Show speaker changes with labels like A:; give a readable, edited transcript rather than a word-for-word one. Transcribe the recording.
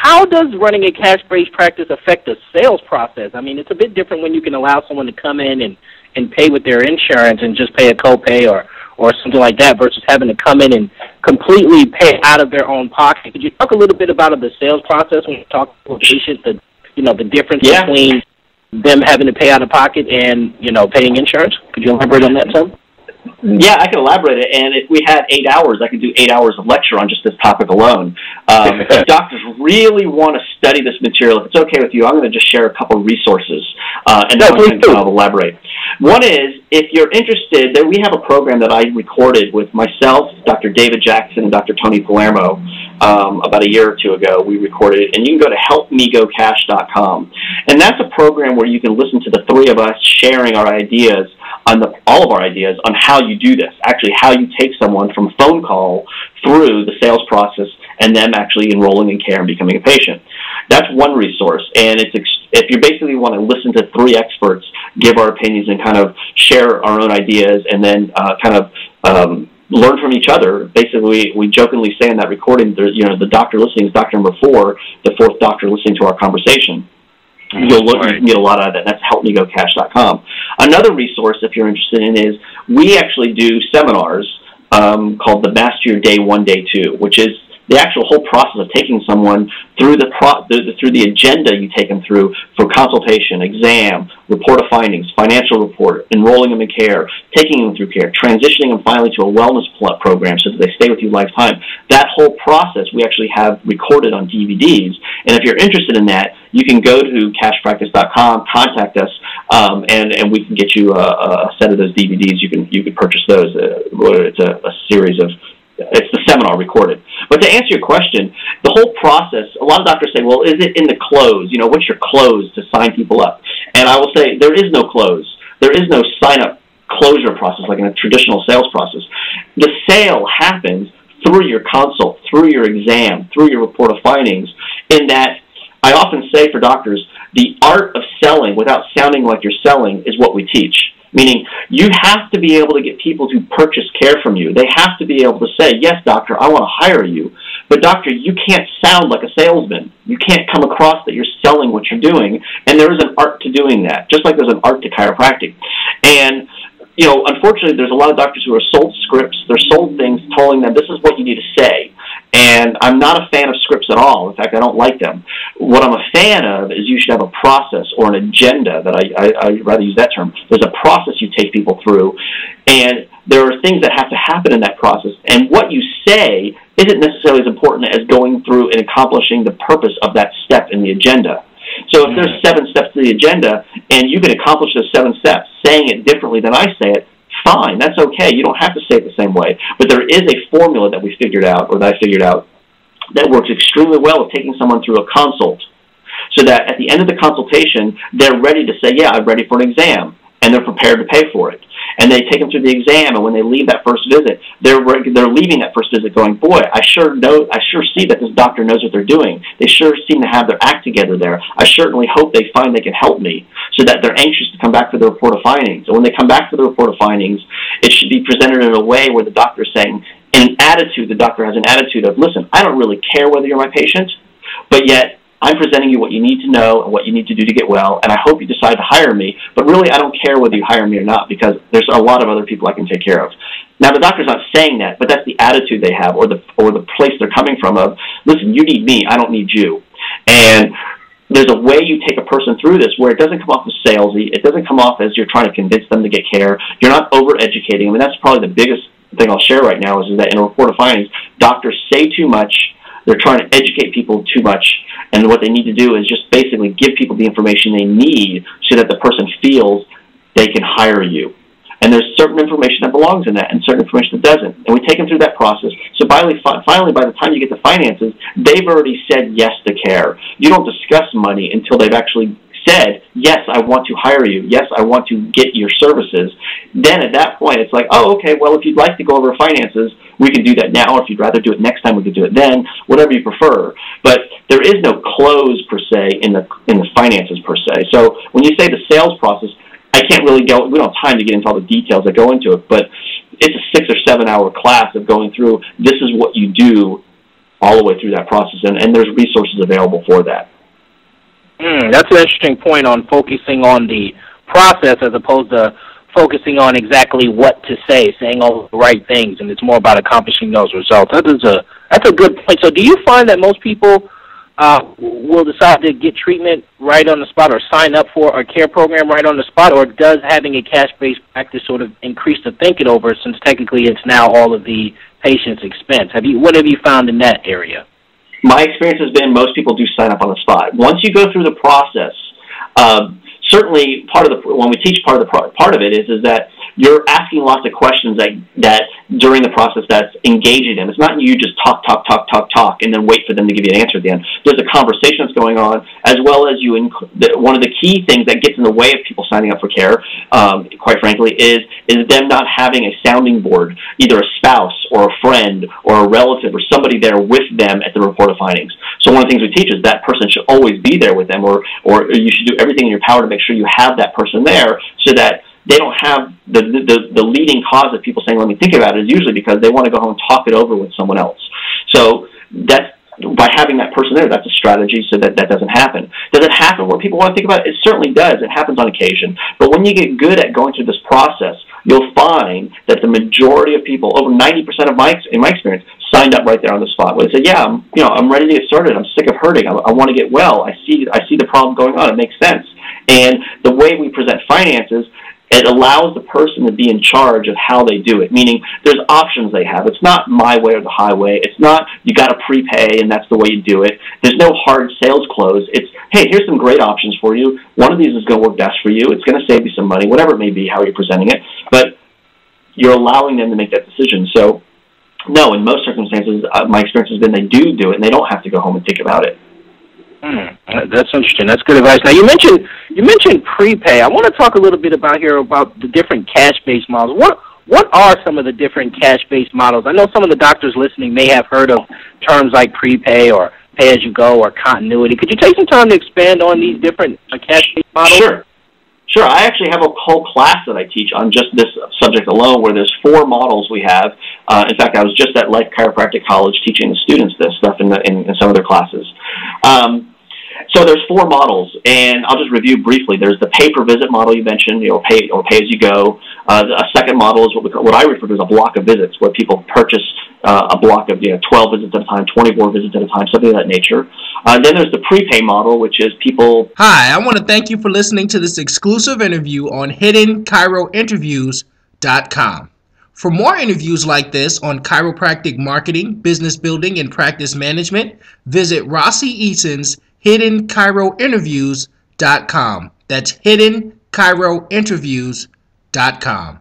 A: how does running a cash-based practice affect the sales process? I mean, it's a bit different when you can allow someone to come in and pay with their insurance and just pay a copay or something like that versus having to come in and completely pay out of their own pocket. Could you talk a little bit about the sales process when you talk to a patient, the difference between them having to pay out of pocket and, paying insurance? Could you elaborate on that some?
B: Yeah, I can elaborate it, and if we had 8 hours, I could do 8 hours of lecture on just this topic alone. If doctors really want to study this material, if it's okay with you, I'm going to just share a couple of resources, and then I'll elaborate. One is, if you're interested, we have a program that I recorded with myself, Dr. David Jackson, and Dr. Tony Palermo about a year or two ago. We recorded it, and you can go to helpmegocash.com. And that's a program where you can listen to the three of us sharing our ideas, all of our ideas on how you do this, actually how you take someone from a phone call through the sales process and them actually enrolling in care and becoming a patient. That's one resource, and if you basically want to listen to three experts give our opinions and kind of share our own ideas and then learn from each other. Basically, we jokingly say in that recording, the doctor listening is doctor number 4, the fourth doctor listening to our conversation. You can get a lot out of that. That's helpmegocash.com. Another resource, if you're interested in, is we actually do seminars called the Master Your Day 1, Day 2, which is the actual whole process of taking someone through the agenda you take them through for consultation, exam, report of findings, financial report, enrolling them in care, taking them through care, transitioning them finally to a wellness program so that they stay with you lifetime. That whole process we actually have recorded on DVDs, and if you're interested in that, you can go to cashpractice.com, contact us, and we can get you a set of those DVDs. You can purchase those. It's a series of. It's the seminar recorded. But to answer your question, the whole process, a lot of doctors say, well, is it in the close? What's your close to sign people up? And I will say there is no close. There is no sign-up closure process like in a traditional sales process. The sale happens through your consult, through your exam, through your report of findings, in that I often say for doctors, the art of selling without sounding like you're selling is what we teach. Meaning, you have to be able to get people to purchase care from you. They have to be able to say, yes, doctor, I want to hire you. But doctor, you can't sound like a salesman. You can't come across that you're selling what you're doing. And there is an art to doing that, just like there's an art to chiropractic. And, unfortunately, there's a lot of doctors who are sold scripts. They're sold things telling them this is what you need to say. And I'm not a fan of scripts at all. In fact, I don't like them. What I'm a fan of is you should have a process or an agenda, that I'd rather use that term. There's a process you take people through, and there are things that have to happen in that process. And what you say isn't necessarily as important as going through and accomplishing the purpose of that step in the agenda. So if there's 7 steps to the agenda, and you can accomplish those 7 steps, saying it differently than I say it, fine, that's okay. You don't have to say it the same way. But there is a formula that we figured out, or that I figured out, that works extremely well with taking someone through a consult, so that at the end of the consultation, they're ready to say, yeah, I'm ready for an exam, and they're prepared to pay for it. And they take them through the exam, and when they leave that first visit, they're leaving that first visit going, boy, I sure see that this doctor knows what they're doing. They sure seem to have their act together there. I certainly hope they find they can help me, so that they're anxious to come back for the report of findings. And when they come back for the report of findings, it should be presented in a way where the doctor's saying, the doctor has an attitude of, listen, I don't really care whether you're my patient, but yet I'm presenting you what you need to know and what you need to do to get well, and I hope you decide to hire me, but really I don't care whether you hire me or not, because there's a lot of other people I can take care of. Now, the doctor's not saying that, but that's the attitude they have, or the place they're coming from of, listen, you need me, I don't need you. And there's a way you take a person through this where it doesn't come off as salesy, it doesn't come off as you're trying to convince them to get care, you're not over-educating them, and that's probably the biggest thing I'll share right now is that in a report of findings, doctors say too much, they're trying to educate people too much, and what they need to do is just basically give people the information they need so that the person feels they can hire you. And there's certain information that belongs in that and certain information that doesn't. And we take them through that process. So finally, by the time you get to finances, they've already said yes to care. You don't discuss money until they've actually said, yes, I want to hire you. Yes, I want to get your services. Then at that point, it's like, oh, okay, well, if you'd like to go over finances, we can do that now. If you'd rather do it next time, we could do it then, whatever you prefer. But there is no close, per se, in the finances, per se. So when you say the sales process, I can't really go, we don't have time to get into all the details that go into it, but it's a 6 or 7 hour class of going through, this is what you do all the way through that process, and there's resources available for that.
A: That's an interesting point on focusing on the process as opposed to focusing on exactly what to say, saying all the right things, and it's more about accomplishing those results. That's a good point. So do you find that most people will decide to get treatment right on the spot or sign up for a care program right on the spot, or does having a cash-based practice sort of increase the thinking over, since technically it's now all of the patient's expense? What have you found in that area?
B: My experience has been most people do sign up on the spot. Once you go through the process, certainly when we teach part of it is that you're asking lots of questions that during the process that's engaging them. It's not you just talk, and then wait for them to give you an answer at the end. There's a conversation that's going on, as well as one of the key things that gets in the way of people signing up for care, quite frankly, is them not having a sounding board, either a spouse or a friend or a relative or somebody there with them at the report of findings. So one of the things we teach is that person should always be there with them, or you should do everything in your power to make sure you have that person there so that they don't have the leading cause of people saying, let me think about it, is usually because they want to go home and talk it over with someone else. So by having that person there, that's a strategy so that doesn't happen. Does it happen when people want to think about it? It certainly does. It happens on occasion. But when you get good at going through this process, you'll find that the majority of people, over 90% in my experience, signed up right there on the spot. Where they said, yeah, I'm ready to get started. I'm sick of hurting. I want to get well. I see the problem going on. It makes sense. And the way we present finances, it allows the person to be in charge of how they do it, meaning there's options they have. It's not my way or the highway. It's not you got to prepay and that's the way you do it. There's no hard sales close. It's, hey, here's some great options for you. One of these is going to work best for you. It's going to save you some money, whatever it may be, how you're presenting it. But you're allowing them to make that decision. So, no, in most circumstances, my experience has been they do it, and they don't have to go home and think about it.
A: That's interesting. That's good advice. Now, you mentioned prepay. I want to talk a little bit about the different cash-based models. What are some of the different cash-based models? I know some of the doctors listening may have heard of terms like prepay or pay-as-you-go or continuity. Could you take some time to expand on these different cash-based models?
B: Sure. I actually have a whole class that I teach on just this subject alone, where there's 4 models we have. In fact, I was just at Life Chiropractic College teaching the students this stuff in some of their classes. So there's 4 models, and I'll just review briefly. There's the pay-per-visit model you mentioned, pay-as-you-go. A second model is what I refer to as a block of visits, where people purchase a block of 12 visits at a time, 24 visits at a time, something of that nature. Then there's the prepay model, which is people...
C: Hi, I want to thank you for listening to this exclusive interview on HiddenChiroInterviews.com. For more interviews like this on chiropractic marketing, business building, and practice management, visit Rossi Eason's HiddenChiroInterviews.com. That's HiddenChiroInterviews.com.